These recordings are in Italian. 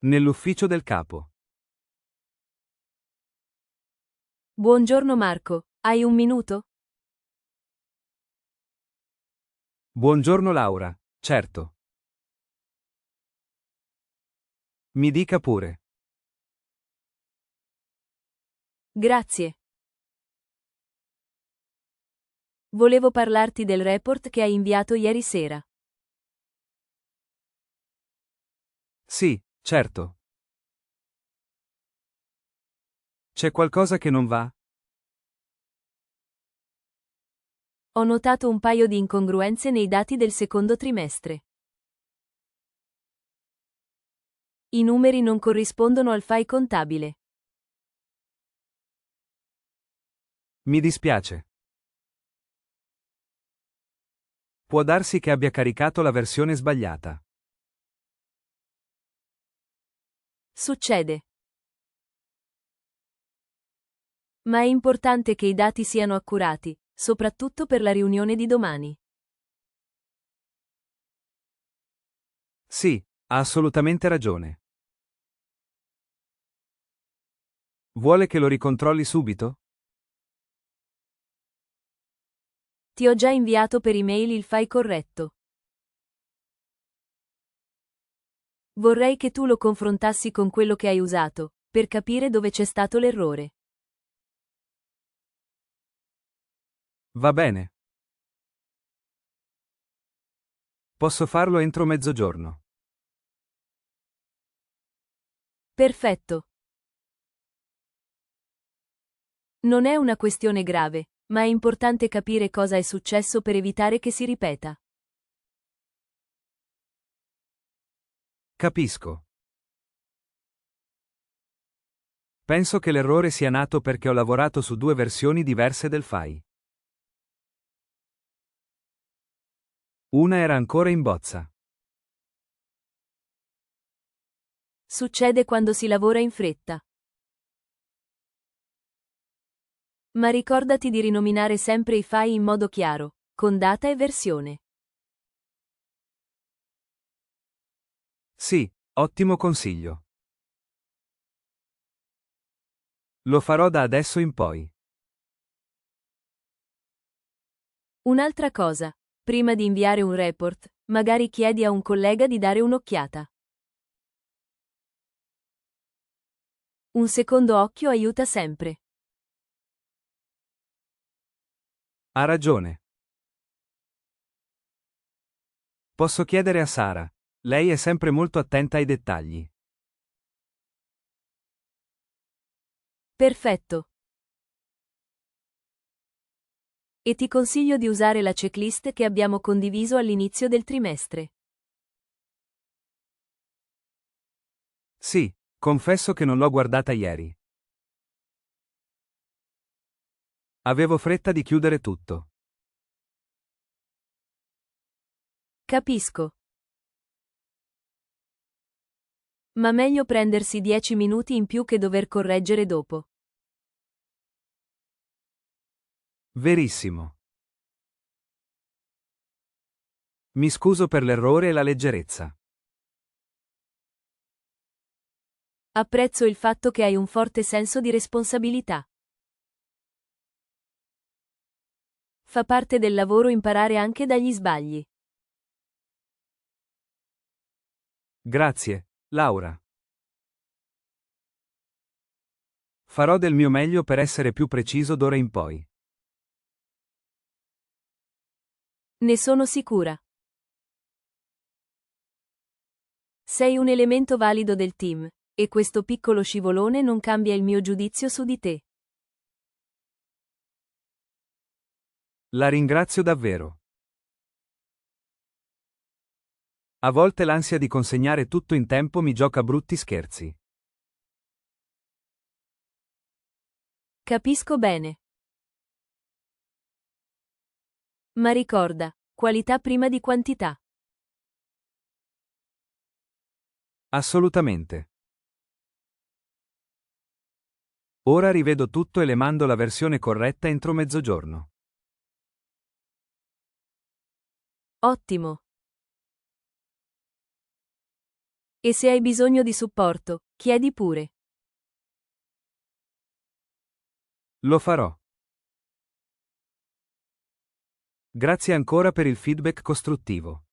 Nell'ufficio del capo. Buongiorno Marco, hai un minuto? Buongiorno Laura, certo. Mi dica pure. Grazie. Volevo parlarti del report che hai inviato ieri sera. Sì, certo. C'è qualcosa che non va? Ho notato un paio di incongruenze nei dati del secondo trimestre. I numeri non corrispondono al file contabile. Mi dispiace. Può darsi che abbia caricato la versione sbagliata. Succede. Ma è importante che i dati siano accurati, soprattutto per la riunione di domani. Sì, ha assolutamente ragione. Vuole che lo ricontrolli subito? Ti ho già inviato per email il file corretto. Vorrei che tu lo confrontassi con quello che hai usato, per capire dove c'è stato l'errore. Va bene. Posso farlo entro mezzogiorno. Perfetto. Non è una questione grave, ma è importante capire cosa è successo per evitare che si ripeta. Capisco. Penso che l'errore sia nato perché ho lavorato su due versioni diverse del file. Una era ancora in bozza. Succede quando si lavora in fretta. Ma ricordati di rinominare sempre i file in modo chiaro, con data e versione. Sì, ottimo consiglio. Lo farò da adesso in poi. Un'altra cosa, prima di inviare un report, magari chiedi a un collega di dare un'occhiata. Un secondo occhio aiuta sempre. Ha ragione. Posso chiedere a Sara. Lei è sempre molto attenta ai dettagli. Perfetto. E ti consiglio di usare la checklist che abbiamo condiviso all'inizio del trimestre. Sì, confesso che non l'ho guardata ieri. Avevo fretta di chiudere tutto. Capisco. Ma meglio prendersi 10 minuti in più che dover correggere dopo. Verissimo. Mi scuso per l'errore e la leggerezza. Apprezzo il fatto che hai un forte senso di responsabilità. Fa parte del lavoro imparare anche dagli sbagli. Grazie, Laura. Farò del mio meglio per essere più preciso d'ora in poi. Ne sono sicura. Sei un elemento valido del team, e questo piccolo scivolone non cambia il mio giudizio su di te. La ringrazio davvero. A volte l'ansia di consegnare tutto in tempo mi gioca brutti scherzi. Capisco bene. Ma ricorda, qualità prima di quantità. Assolutamente. Ora rivedo tutto e le mando la versione corretta entro mezzogiorno. Ottimo. E se hai bisogno di supporto, chiedi pure. Lo farò. Grazie ancora per il feedback costruttivo.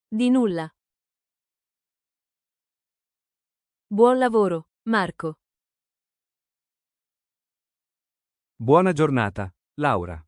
Di nulla. Buon lavoro, Marco. Buona giornata, Laura.